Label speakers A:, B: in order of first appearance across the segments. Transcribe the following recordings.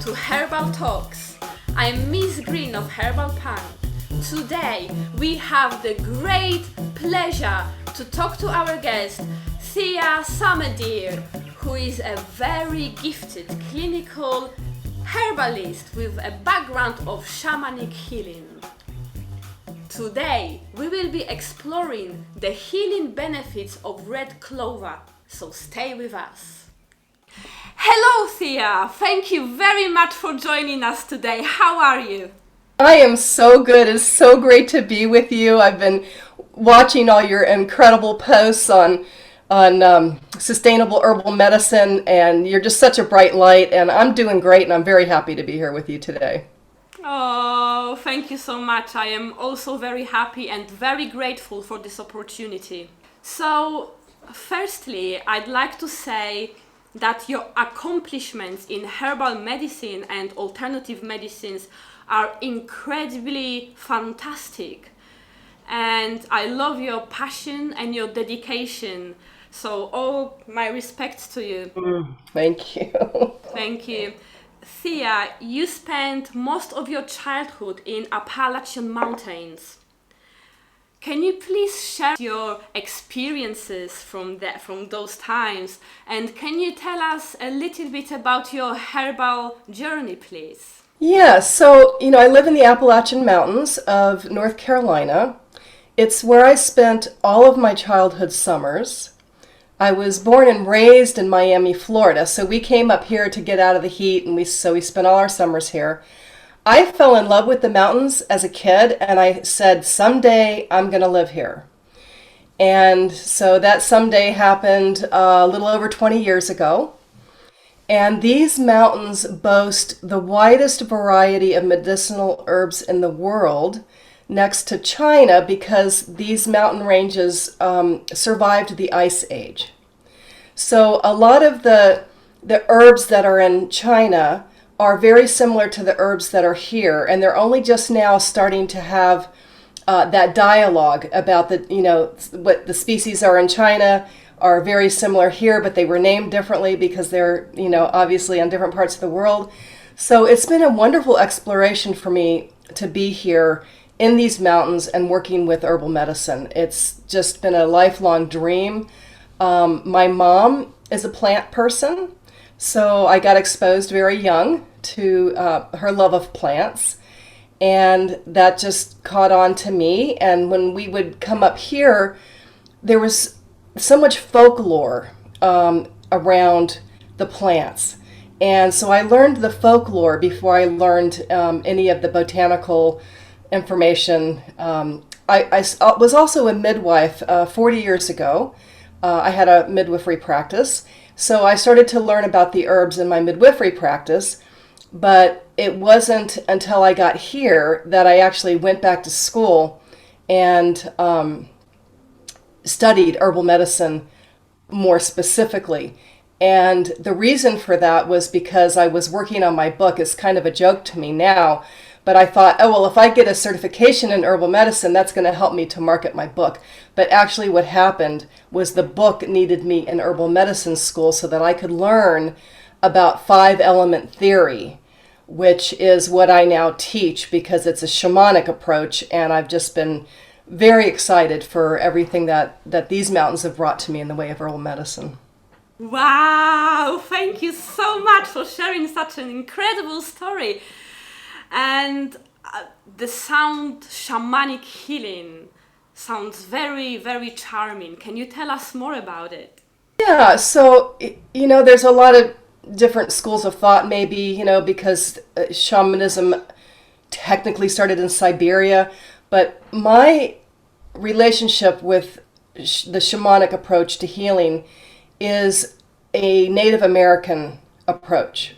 A: to Herbal Talks. I'm Miss Green of Herbal Punk. Today we have the great pleasure to talk to our guest, Thea, who is a very gifted clinical herbalist with a background of shamanic healing. Today we will be exploring the healing benefits of red clover, so stay with us. Hello Thea, thank you very much for joining us today. How are you?
B: I am so good. It's so great to be with you. I've been watching all your incredible posts on sustainable herbal medicine, and you're just such a bright light, and I'm doing great, and I'm very happy to be here with you today.
A: Oh, thank you so much. I am also very happy and very grateful for this opportunity. So, firstly, I'd like to say that your accomplishments in herbal medicine and alternative medicines are incredibly fantastic. And I love your passion and your dedication. So all my respects to you.
B: Thank you.
A: Thank you. Thea, you spent most of your childhood in Appalachian mountains. Can you please share your experiences from those times? And can you tell us a little bit about your herbal journey, please?
B: Yeah, so, I live in the Appalachian Mountains of North Carolina. It's where I spent all of my childhood summers. I was born and raised in Miami, Florida, so we came up here to get out of the heat, and we spent all our summers here. I fell in love with the mountains as a kid, and I said, someday I'm going to live here. And so that someday happened a little over 20 years ago. And these mountains boast the widest variety of medicinal herbs in the world, next to China, because these mountain ranges survived the Ice Age. So a lot of the herbs that are in China are very similar to the herbs that are here, and they're only just now starting to have that dialogue about what the species are in China are very similar here, but they were named differently because they're obviously on different parts of the world. So it's been a wonderful exploration for me to be here in these mountains and working with herbal medicine. It's just been a lifelong dream. My mom is a plant person, so I got exposed very young to her love of plants, and that just caught on to me. And when we would come up here, there was so much folklore around the plants. And so I learned the folklore before I learned any of the botanical information. I was also a midwife 40 years ago. I had a midwifery practice. So I started to learn about the herbs in my midwifery practice, but it wasn't until I got here that I actually went back to school and studied herbal medicine more specifically. And the reason for that was because I was working on my book. It's kind of a joke to me now, but I thought, oh, well, if I get a certification in herbal medicine, that's going to help me to market my book. But actually what happened was the book needed me in herbal medicine school so that I could learn about 5-element theory, which is what I now teach because it's a shamanic approach, and I've just been very excited for everything that these mountains have brought to me in the way of herbal medicine.
A: Wow, thank you so much for sharing such an incredible story. And the sound shamanic healing sounds very, very charming. Can you tell us more about it?
B: Yeah, so, there's a lot of different schools of thought, maybe, because shamanism technically started in Siberia. But my relationship with the shamanic approach to healing is a Native American approach.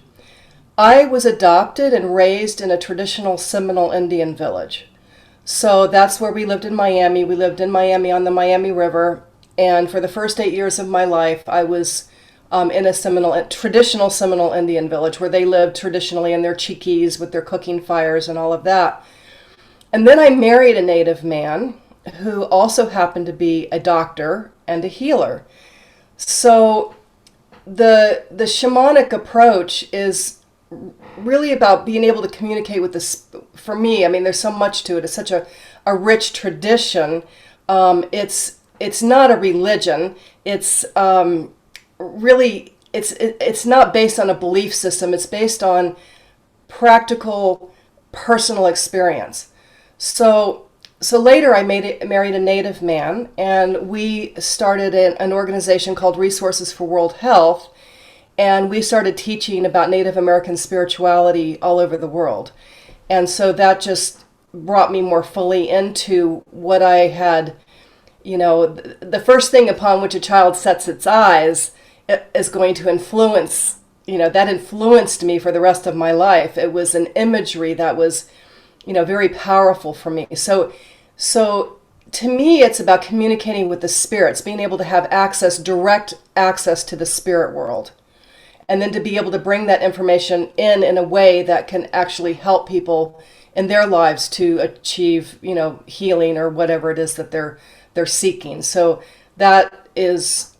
B: I was adopted and raised in a traditional Seminole Indian village. So that's where we lived in Miami. We lived in Miami on the Miami River. And for the first 8 years of my life, I was in a traditional Seminole Indian village where they lived traditionally in their chiquis with their cooking fires and all of that. And then I married a Native man who also happened to be a doctor and a healer. So the shamanic approach is really about being able to communicate with this. For me, I mean, there's so much to it. It's such a rich tradition. It's not a religion. It's really it's not based on a belief system. It's based on practical personal experience. So later I married a Native man, and we started an organization called Resources for World Health, and we started teaching about Native American spirituality all over the world. And so that just brought me more fully into what I had, the first thing upon which a child sets its eyes is going to influence, that influenced me for the rest of my life. It was an imagery that was, very powerful for me. So to me, it's about communicating with the spirits, being able to have direct access to the spirit world, and then to be able to bring that information in a way that can actually help people in their lives to achieve, healing or whatever it is that they're seeking. So that is,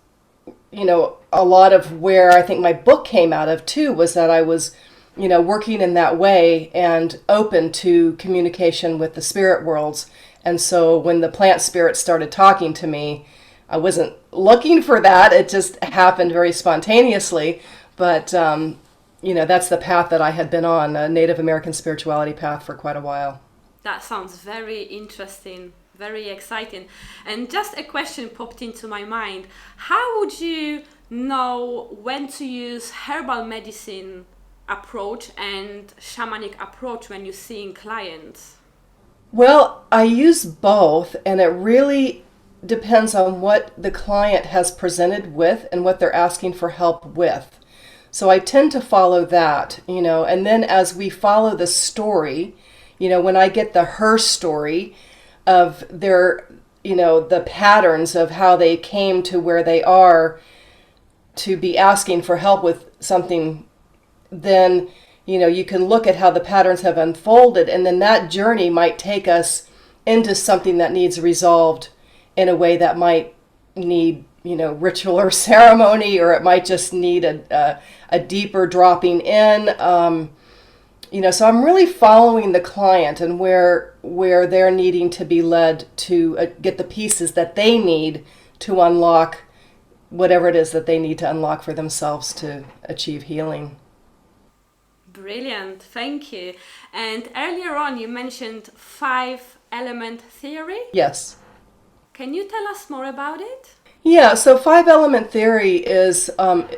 B: a lot of where I think my book came out of too, was that I was, working in that way and open to communication with the spirit worlds. And so when the plant spirits started talking to me, I wasn't looking for that. It just happened very spontaneously. But, that's the path that I had been on, a Native American spirituality path for quite a while.
A: That sounds very interesting, very exciting. And just a question popped into my mind. How would you know when to use herbal medicine approach and shamanic approach when you're seeing clients?
B: Well, I use both, and it really depends on what the client has presented with and what they're asking for help with. So I tend to follow that, and then as we follow the story, when I get her story of their, the patterns of how they came to where they are to be asking for help with something, then, you can look at how the patterns have unfolded, and then that journey might take us into something that needs resolved in a way that might need, ritual or ceremony, or it might just need a deeper dropping in. So I'm really following the client and where they're needing to be led to get the pieces that they need to unlock whatever it is that they need to unlock for themselves to achieve healing.
A: Brilliant, thank you. And earlier on you mentioned 5-element theory.
B: Yes.
A: Can you tell us more about it?
B: Yeah, so 5-element theory is,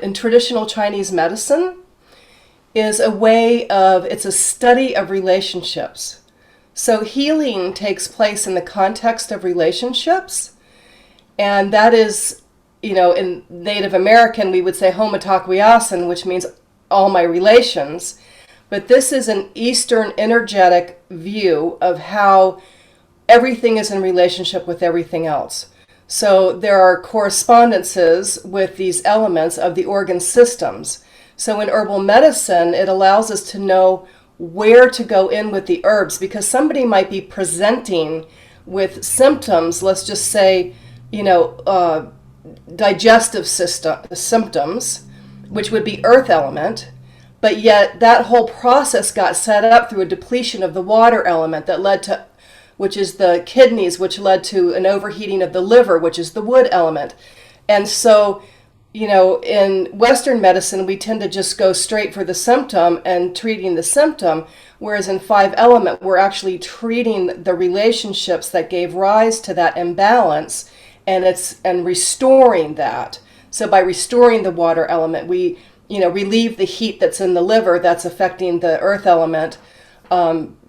B: in traditional Chinese medicine, is it's a study of relationships. So healing takes place in the context of relationships, and that is, in Native American we would say homotakwiasan, which means all my relations. But this is an Eastern energetic view of how everything is in relationship with everything else. So there are correspondences with these elements of the organ systems. So in herbal medicine, it allows us to know where to go in with the herbs, because somebody might be presenting with symptoms, let's just say, digestive symptoms, which would be earth element, but yet that whole process got set up through a depletion of the water element that led to, which is the kidneys, which led to an overheating of the liver, which is the wood element. And so, in Western medicine, we tend to just go straight for the symptom and treating the symptom, whereas in 5-element, we're actually treating the relationships that gave rise to that imbalance, and restoring that. So by restoring the water element, we relieve the heat that's in the liver that's affecting the earth element,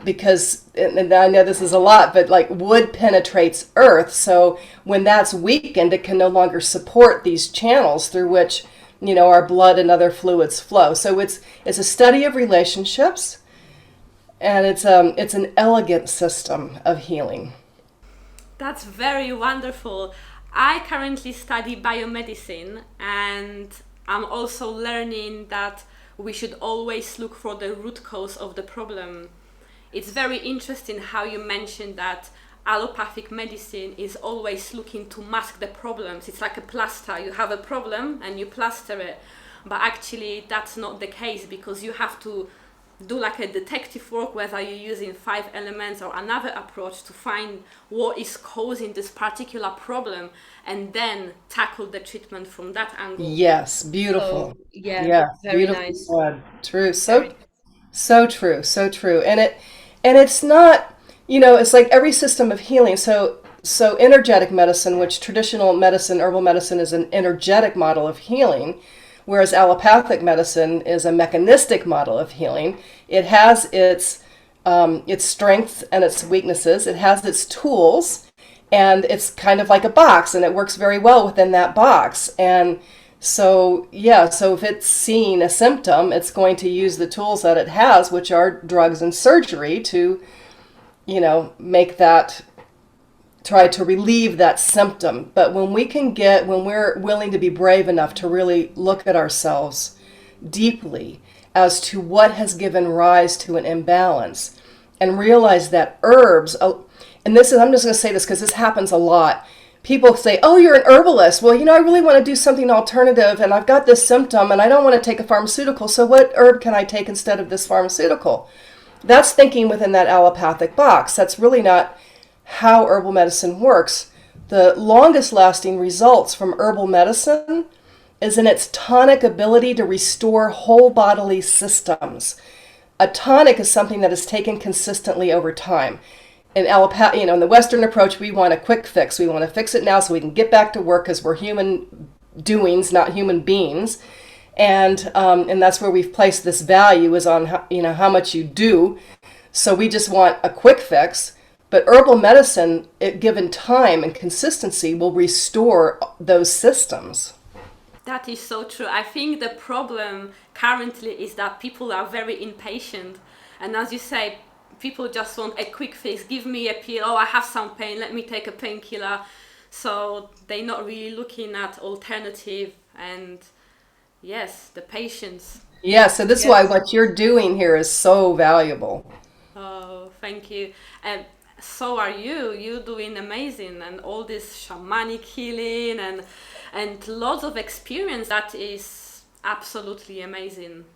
B: because, and I know this is a lot, but like wood penetrates earth. So when that's weakened, it can no longer support these channels through which, our blood and other fluids flow. So it's a study of relationships, and it's an elegant system of healing.
A: That's very wonderful. I currently study biomedicine, and I'm also learning that we should always look for the root cause of the problem. It's very interesting how you mentioned that allopathic medicine is always looking to mask the problems. It's like a plaster. You have a problem and you plaster it. but actually that's not the case, because you have to do like a detective work, whether you're using 5 elements or another approach, to find what is causing this particular problem and then tackle the treatment from that angle.
B: Yes, beautiful.
A: So yeah,
B: Yeah,
A: very
B: beautiful
A: nice.
B: said. True.
A: Very.
B: So true, so true. And it's not, it's like every system of healing. So energetic medicine, which traditional medicine, herbal medicine, is an energetic model of healing, whereas allopathic medicine is a mechanistic model of healing. It has its strengths and its weaknesses. It has its tools, and it's kind of like a box, and it works very well within that box. And so, yeah, so if it's seeing a symptom, it's going to use the tools that it has, which are drugs and surgery, to, make that, try to relieve that symptom. But when we're willing to be brave enough to really look at ourselves deeply as to what has given rise to an imbalance, and realize that herbs, and I'm just going to say this because this happens a lot. People say, oh, you're an herbalist. Well, I really want to do something alternative, and I've got this symptom, and I don't want to take a pharmaceutical, so what herb can I take instead of this pharmaceutical? That's thinking within that allopathic box. That's really not how herbal medicine works. The longest lasting results from herbal medicine is in its tonic ability to restore whole bodily systems. A tonic is something that is taken consistently over time. In in the Western approach, we want a quick fix. We want to fix it now so we can get back to work, because we're human doings, not human beings. And that's where we've placed this value, is on how much you do. So we just want a quick fix. But herbal medicine, given time and consistency, will restore those systems.
A: That is so true. I think the problem currently is that people are very impatient. And as you say, people just want a quick fix. Give me a pill. Oh, I have some pain. Let me take a painkiller. So they're not really looking at alternative, and yes, the patience.
B: Yeah, so this is why what you're doing here is so valuable.
A: Oh, thank you. And so are you. You're doing amazing, and all this shamanic healing and lots of experience. That is absolutely amazing.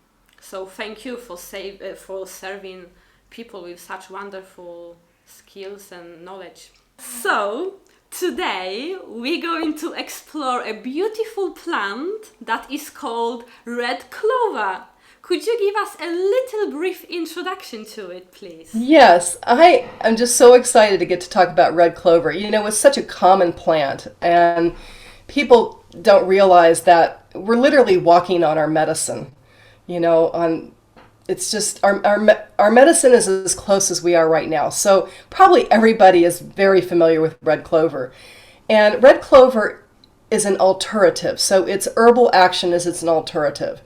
A: So thank you for serving people with such wonderful skills and knowledge. So today we're going to explore a beautiful plant that is called Red Clover. Could you give us a little brief introduction to it, please?
B: Yes, I am just so excited to get to talk about red clover. It's such a common plant, and people don't realize that we're literally walking on our medicine. It's just our medicine is as close as we are right now. So probably everybody is very familiar with red clover. And red clover is an alterative. So its herbal action is it's an alterative.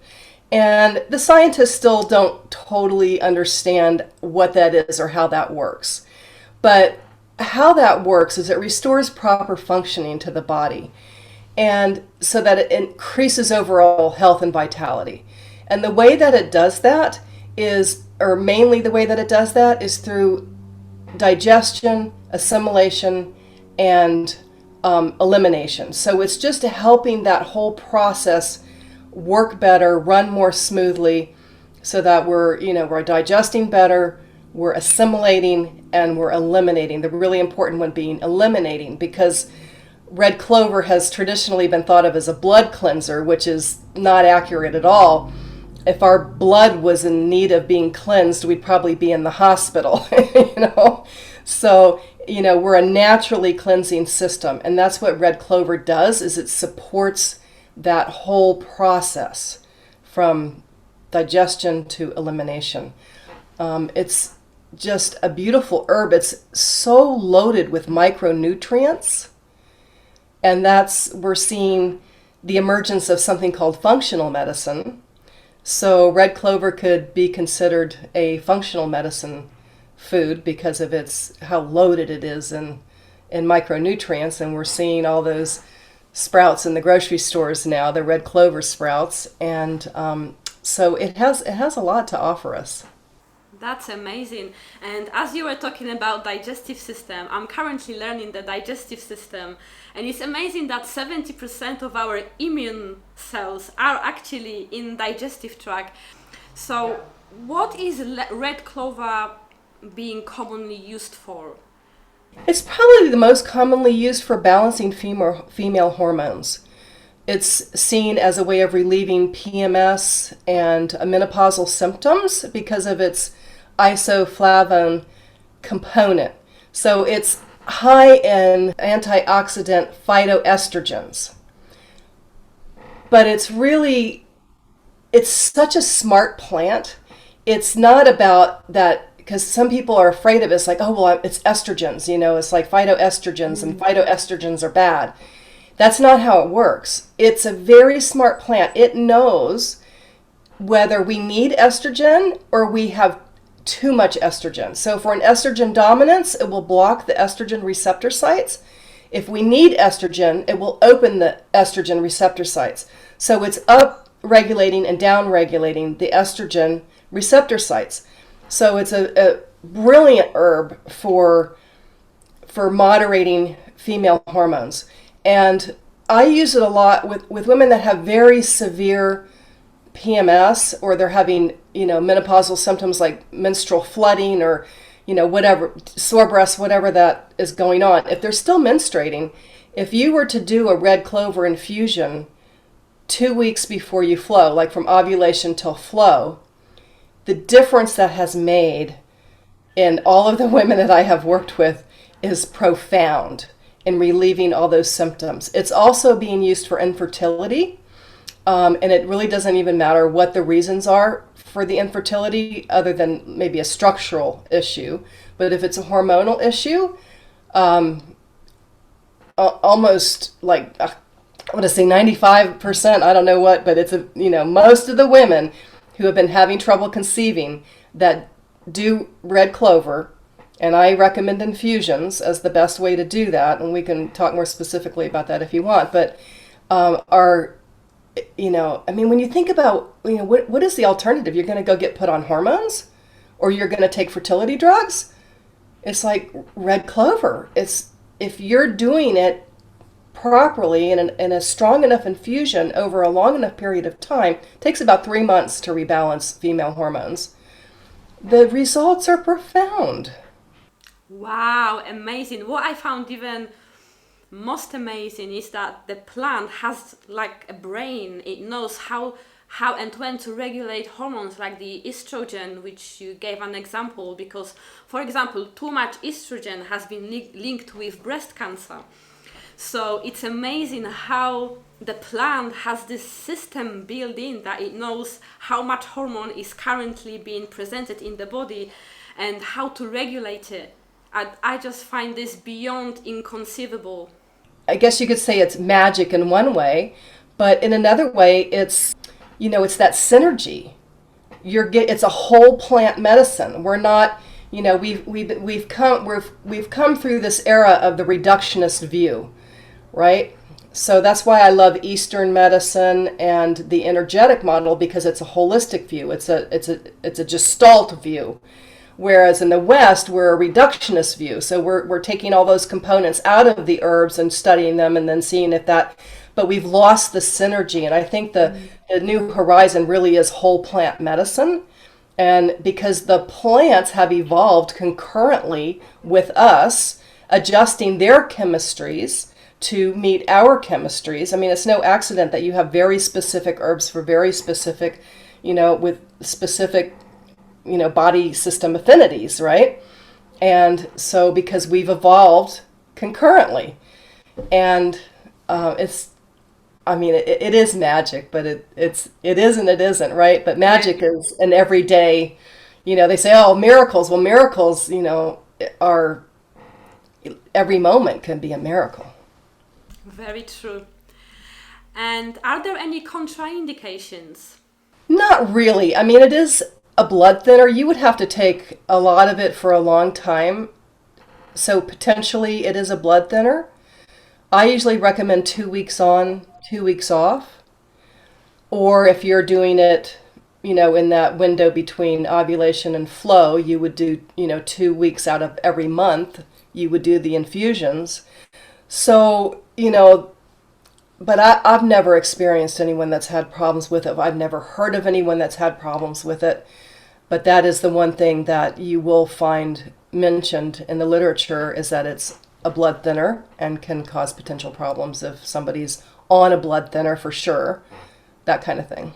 B: And the scientists still don't totally understand what that is or how that works. But how that works is it restores proper functioning to the body, and so that it increases overall health and vitality. And the way that it does that mainly the way that it does that is through digestion, assimilation, and elimination. So it's just helping that whole process work better, run more smoothly, so that we're digesting better, we're assimilating, and we're eliminating. The really important one being eliminating, because red clover has traditionally been thought of as a blood cleanser, which is not accurate at all. If our blood was in need of being cleansed, we'd probably be in the hospital, So, we're a naturally cleansing system, and that's what red clover does, is it supports that whole process from digestion to elimination. It's just a beautiful herb. It's so loaded with micronutrients, and we're seeing the emergence of something called functional medicine. So red clover could be considered a functional medicine food because of how loaded it is in micronutrients, and we're seeing all those sprouts in the grocery stores now, the red clover sprouts, and so it has a lot to offer us.
A: That's amazing. And as you were talking about digestive system, I'm currently learning the digestive system, and it's amazing that 70% of our immune cells are actually in digestive tract. So, what is red clover being commonly used for?
B: It's probably the most commonly used for balancing female hormones. It's seen as a way of relieving PMS and menopausal symptoms because of its isoflavone component. So it's high in antioxidant phytoestrogens. But it's such a smart plant. It's not about that, because some people are afraid of it. It's like, oh, well, it's estrogens, it's like phytoestrogens, and phytoestrogens are bad. That's not how it works. It's a very smart plant. It knows whether we need estrogen or we have too much estrogen. So for an estrogen dominance, it will block the estrogen receptor sites. If we need estrogen, it will open the estrogen receptor sites. So it's up regulating and down regulating the estrogen receptor sites. So it's a brilliant herb for moderating female hormones. And I use it a lot with women that have very severe PMS, or they're having, menopausal symptoms like menstrual flooding, or, whatever, sore breasts, whatever that is going on. If they're still menstruating, if you were to do a red clover infusion 2 weeks before you flow, like from ovulation till flow, the difference that has made in all of the women that I have worked with is profound in relieving all those symptoms. It's also being used for infertility. And it really doesn't even matter what the reasons are for the infertility, other than maybe a structural issue. But if it's a hormonal issue, almost like, I want to say 95%, I don't know what, but it's most of the women who have been having trouble conceiving that do red clover, and I recommend infusions as the best way to do that, and we can talk more specifically about that if you want, but are, when you think about, what is the alternative? You're going to go get put on hormones, or you're going to take fertility drugs? It's like red clover. If you're doing it properly in a strong enough infusion over a long enough period of time, it takes about 3 months to rebalance female hormones. The results are profound.
A: Wow, amazing. What I found even most amazing is that the plant has like a brain. It knows how and when to regulate hormones like the estrogen, which you gave an example, because, for example, too much estrogen has been linked with breast cancer. So it's amazing how the plant has this system built in, that it knows how much hormone is currently being presented in the body and how to regulate it. I just find this beyond inconceivable.
B: I guess you could say it's magic in one way, but in another way, it's that synergy. It's a whole plant medicine. We're not, we've come through this era of the reductionist view, right? So that's why I love Eastern medicine and the energetic model, because it's a holistic view. It's a gestalt view. Whereas in the West, we're a reductionist view. So we're taking all those components out of the herbs and studying them and then seeing if but we've lost the synergy. And I think the new horizon really is whole plant medicine. And because the plants have evolved concurrently with us, adjusting their chemistries to meet our chemistries. I mean, it's no accident that you have very specific herbs for very specific, with specific body system affinities, right? And so because we've evolved concurrently, and it is magic, but it is and it isn't, right? But magic is an everyday, they say, oh, miracles. Well, miracles, are, every moment can be a miracle.
A: Very true. And are there any contraindications?
B: Not really. I mean, it is a blood thinner. You would have to take a lot of it for a long time. So potentially it is a blood thinner. I usually recommend 2 weeks on, 2 weeks off. Or if you're doing it, in that window between ovulation and flow, you would do, 2 weeks out of every month, you would do the infusions. So, but I've never experienced anyone that's had problems with it. I've never heard of anyone that's had problems with it. But that is the one thing that you will find mentioned in the literature, is that it's a blood thinner and can cause potential problems if somebody's on a blood thinner, for sure, that kind of thing.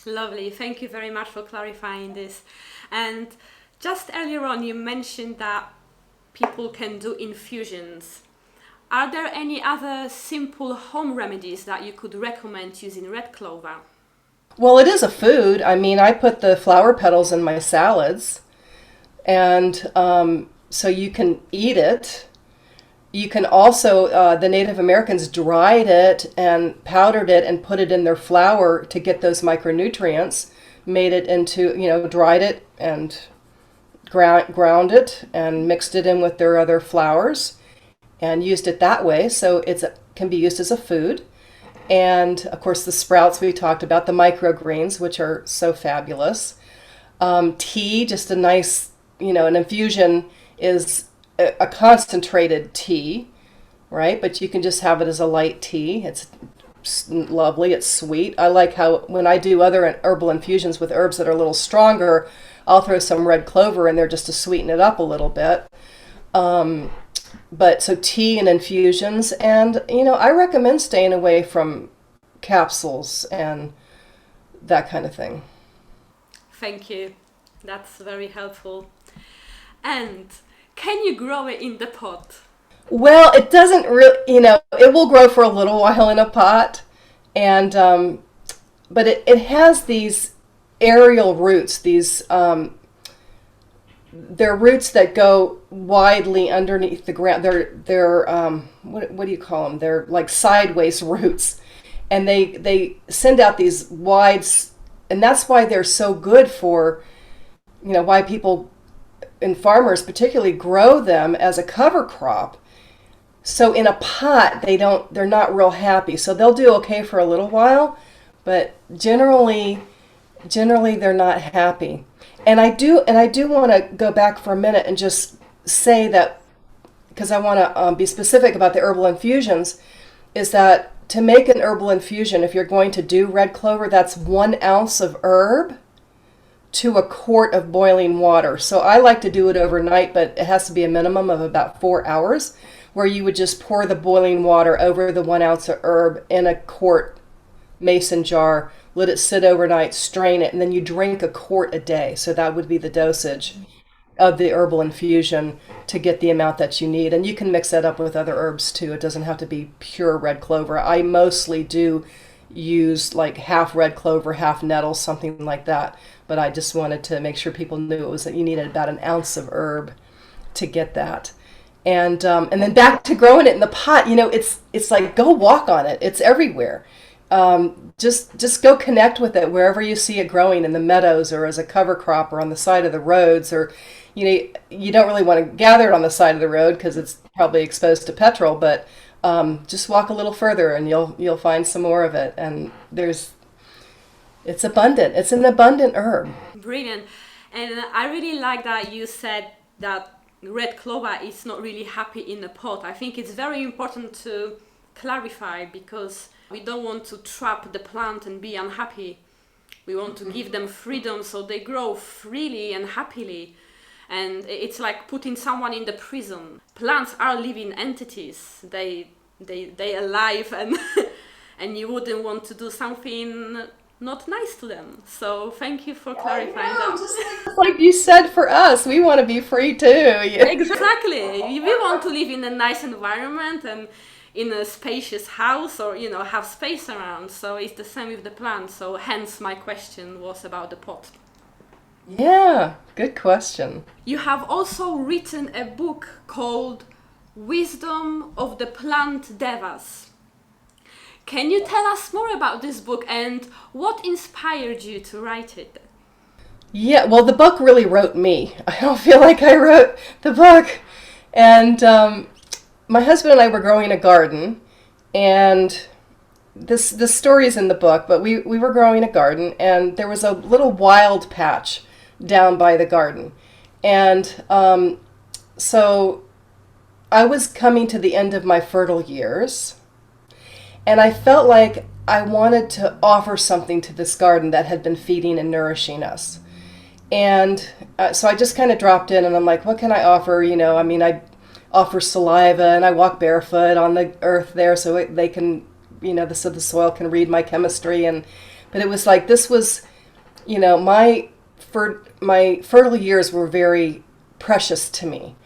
A: Lovely. Thank you very much for clarifying this. And just earlier on, you mentioned that people can do infusions. Are there any other simple home remedies that you could recommend using red clover?
B: Well, it is a food. I mean, I put the flower petals in my salads, and so you can eat it. You can also, the Native Americans dried it and powdered it and put it in their flour to get those micronutrients, made it into, dried it and ground it and mixed it in with their other flours and used it that way. So it can be used as a food. And of course, the sprouts we talked about, the microgreens, which are so fabulous. Tea, just a nice, an infusion is a concentrated tea, right? But you can just have it as a light tea. It's lovely. It's sweet. I like how when I do other herbal infusions with herbs that are a little stronger, I'll throw some red clover in there just to sweeten it up a little bit. But so tea and infusions, and I recommend staying away from capsules and that kind of thing.
A: Thank you. That's very helpful. And can you grow it in the pot?
B: Well, it doesn't really, it will grow for a little while in a pot, and but it has these aerial roots, these they're roots that go widely underneath the ground. They're what do you call them? They're like sideways roots, and they send out these wide, and that's why they're so good for, why people and farmers particularly grow them as a cover crop. So in a pot, they're not real happy. So they'll do okay for a little while, but generally they're not happy. And I do want to go back for a minute and just say that, because I want to be specific about the herbal infusions, is that to make an herbal infusion, if you're going to do red clover, that's 1 ounce of herb to a quart of boiling water. So I like to do it overnight, but it has to be a minimum of about 4 hours, where you would just pour the boiling water over the 1 ounce of herb in a quart mason jar, let it sit overnight, strain it, and then you drink a quart a day. So that would be the dosage of the herbal infusion to get the amount that you need. And you can mix that up with other herbs too. It doesn't have to be pure red clover. I mostly do use like half red clover, half nettle, something like that. But I just wanted to make sure people knew it was that you needed about 1 ounce of herb to get that. And then back to growing it in the pot, it's like, go walk on it. It's everywhere. Just go connect with it wherever you see it growing, in the meadows or as a cover crop or on the side of the roads, or you don't really want to gather it on the side of the road because it's probably exposed to petrol, but just walk a little further and you'll find some more of it. And it's abundant. It's an abundant herb.
A: Brilliant. And I really like that you said that red clover is not really happy in a pot. I think it's very important to clarify, because we don't want to trap the plant and be unhappy. We want to give them freedom so they grow freely and happily. And it's like putting someone in the prison. Plants are living entities. They alive, and and you wouldn't want to do something not nice to them. So thank you for clarifying that.
B: Just like you said, for us, we want to be free too.
A: Exactly. We want to live in a nice environment and in a spacious house, or have space around. So it's the same with the plant. So hence my question was about the pot.
B: Yeah, good question.
A: You have also written a book called Wisdom of the Plant Devas. Can you tell us more about this book and what inspired you to write it?
B: Yeah, well, the book really wrote me. I don't feel like I wrote the book. And my husband and I were growing a garden, and this story is in the book, but we were growing a garden, and there was a little wild patch down by the garden. And so I was coming to the end of my fertile years, and I felt like I wanted to offer something to this garden that had been feeding and nourishing us. And so I just kind of dropped in, and I'm like, what can I offer? I offer saliva, and I walk barefoot on the earth there so they can, so the soil can read my chemistry. But it was like, this was, my fertile years were very precious to me.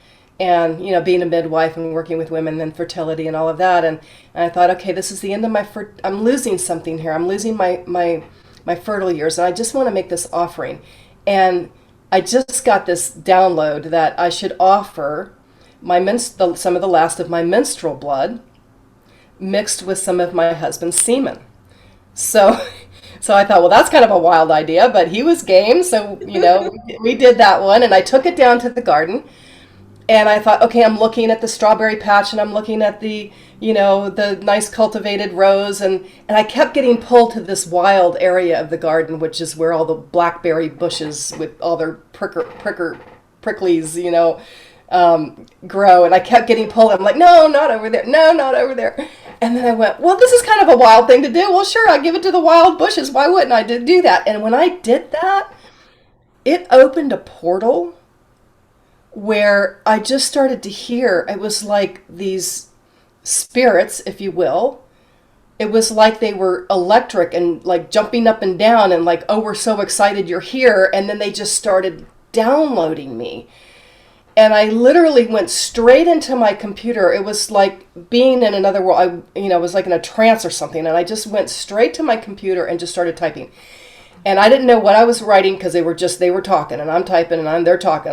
B: And, being a midwife and working with women and fertility and all of that. And I thought, okay, this is the end of I'm losing something here. I'm losing my fertile years, and I just want to make this offering. And I just got this download that I should offer some of the last of my menstrual blood mixed with some of my husband's semen. So I thought, well, that's kind of a wild idea, but he was game. So, we did that one, and I took it down to the garden, and I thought, okay, I'm looking at the strawberry patch, and I'm looking at the nice cultivated rows, and I kept getting pulled to this wild area of the garden, which is where all the blackberry bushes with all their pricklies, grow. And I kept getting pulled. I'm like, no, not over there. No, not over there. And then I went, well, this is kind of a wild thing to do. Well, sure, I'll give it to the wild bushes. Why wouldn't I do that? And when I did that, it opened a portal where I just started to hear, it was like these spirits, if you will. It was like they were electric and like jumping up and down and like, oh, we're so excited you're here. And then they just started downloading me. And I literally went straight into my computer. It was like being in another world. I was like in a trance or something. And I just went straight to my computer and just started typing. And I didn't know what I was writing because they were talking, and I'm typing, and they're talking.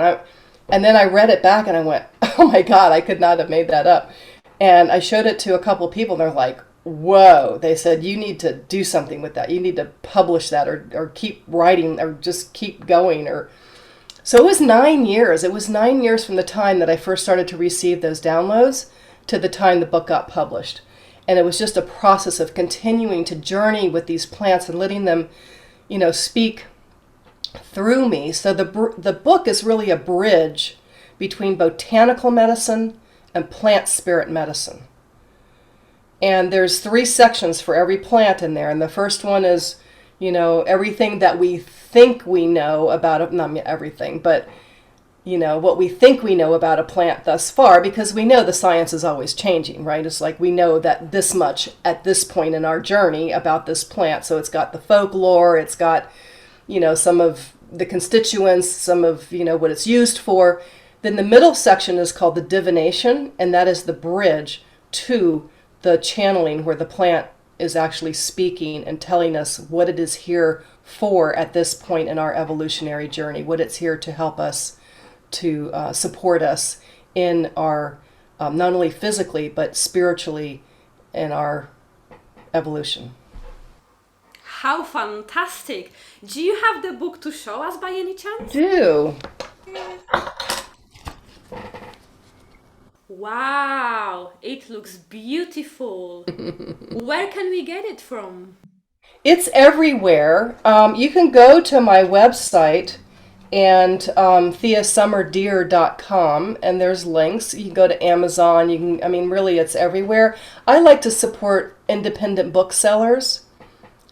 B: And then I read it back, and I went, oh my God, I could not have made that up. And I showed it to a couple of people, and they're like, whoa. They said, you need to do something with that. You need to publish that or keep writing or just keep going. So it was 9 years. It was 9 years from the time that I first started to receive those downloads to the time the book got published. And it was just a process of continuing to journey with these plants and letting them, speak through me. So the book is really a bridge between botanical medicine and plant spirit medicine. And there's 3 sections for every plant in there. And the first one is, everything that we think we know about it, not everything, but, what we think we know about a plant thus far, because we know the science is always changing, right? It's like we know that this much at this point in our journey about this plant. So it's got the folklore, it's got, some of the constituents, some of, what it's used for. Then the middle section is called the divination, and that is the bridge to the channeling where the plant is actually speaking and telling us what it is here for at this point in our evolutionary journey, what it's here to help us, to support us in our, not only physically, but spiritually in our evolution.
A: How fantastic! Do you have the book to show us by any chance?
B: Do.
A: Wow, it looks beautiful. Where can we get it from?
B: It's everywhere. You can go to my website and theasummerdeer.com, and there's links. You can go to Amazon. Really, it's everywhere. I like to support independent booksellers.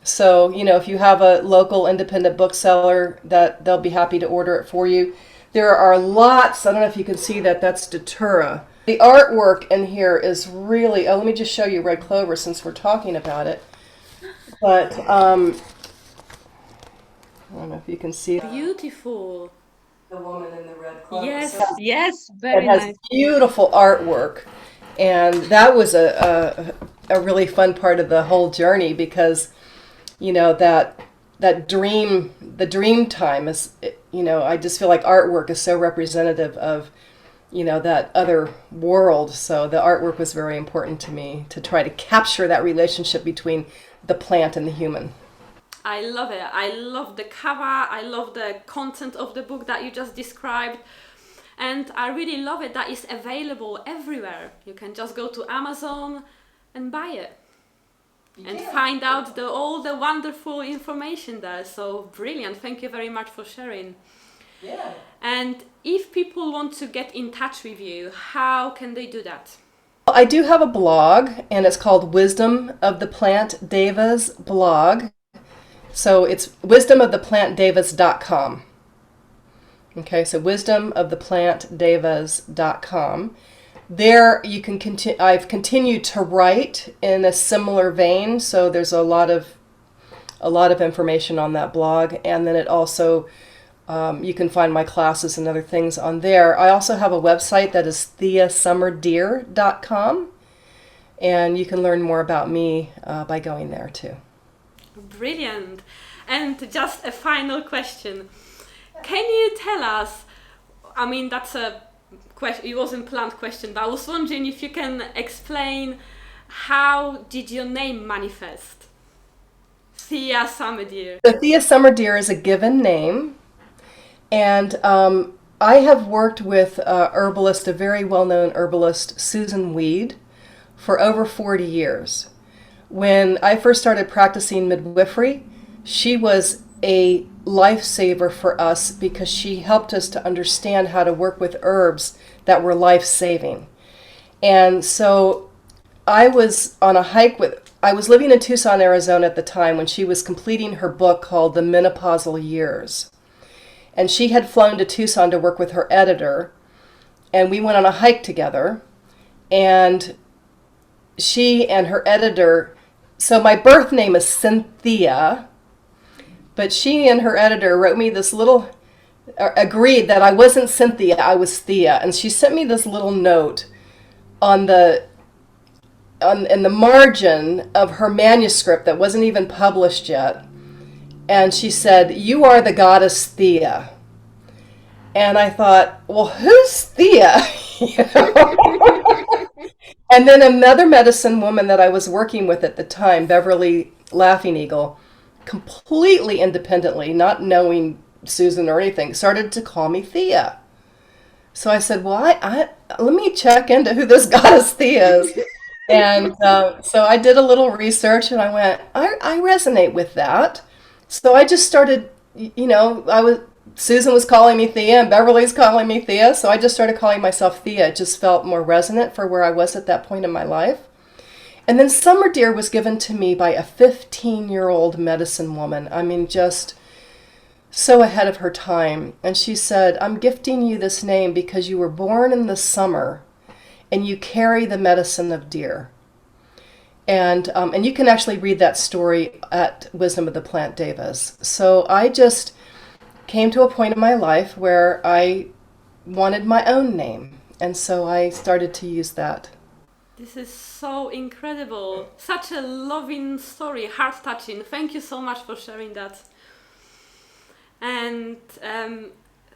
B: So, if you have a local independent bookseller, that they'll be happy to order it for you. There are lots. I don't know if you can see that. That's Datura. The artwork in here is really, let me just show you Red Clover since we're talking about it. But, I don't know if you can see.
A: Beautiful.
B: The woman in the red clover.
A: Yes, very nice. It has
B: beautiful artwork. And that was a really fun part of the whole journey because, that dream, the dream time is, I just feel like artwork is so representative of, that other world. So the artwork was very important to me to try to capture that relationship between the plant and the human.
A: I love it. I love the cover. I love the content of the book that you just described. And I really love it that it's available everywhere. You can just go to Amazon and buy it. and find out all the wonderful information there. So brilliant. Thank you very much for sharing.
B: Yeah.
A: And if people want to get in touch with you, how can they do that?
B: I do have a blog, and it's called Wisdom of the Plant Devas blog. So it's wisdomoftheplantdevas.com. Okay, so wisdomoftheplantdevas.com. There you can continue. I've continued to write in a similar vein, so there's a lot of information on that blog, and then it also you can find my classes and other things on there. I also have a website that is theasummerdeer.com, and you can learn more about me by going there too.
A: Brilliant. And just a final question. Can you tell us, I mean, that's a question, it wasn't planned question, but I was wondering if you can explain how did your name manifest? Thea Summer Deer.
B: The Thea Summer Deer is a given name, and I have worked with herbalist, a very well-known herbalist, Susan Weed, for over 40 years. When I first started practicing midwifery, she was a lifesaver for us because she helped us to understand how to work with herbs that were life-saving. And so I was on a hike I was living in Tucson, Arizona at the time when she was completing her book called The Menopausal Years. And she had flown to Tucson to work with her editor, and we went on a hike together, and she and her editor, so my birth name is Cynthia, but she and her editor wrote me this little, agreed that I wasn't Cynthia, I was Thea. And she sent me this little note in the margin of her manuscript that wasn't even published yet. And she said, "You are the goddess Thea." And I thought, well, who's Thea? You know? And then another medicine woman that I was working with at the time, Beverly Laughing Eagle, completely independently, not knowing Susan or anything, started to call me Thea. So I said, well, let me check into who this goddess Thea is. And so I did a little research, and I went, I resonate with that. So I just started, Susan was calling me Thea, and Beverly's calling me Thea, so I just started calling myself Thea. It just felt more resonant for where I was at that point in my life. And then Summer Deer was given to me by a 15-year-old medicine woman. I mean, just so ahead of her time. And she said, "I'm gifting you this name because you were born in the summer and you carry the medicine of deer." And you can actually read that story at Wisdom of the Plant Devas. So I just came to a point in my life where I wanted my own name. And so I started to use that.
A: This is so incredible. Such a loving story, heart-touching. Thank you so much for sharing that. And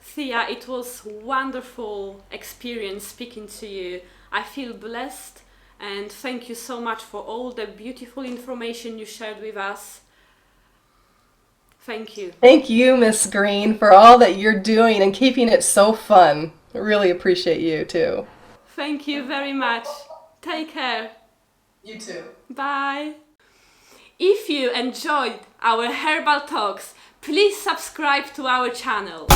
A: Thea, it was wonderful experience speaking to you. I feel blessed, and thank you so much for all the beautiful information you shared with us. Thank you.
B: Thank you, Miss Green, for all that you're doing and keeping it so fun. I really appreciate you too.
A: Thank you very much. Take care.
B: You too.
A: Bye. If you enjoyed our herbal talks, please subscribe to our channel.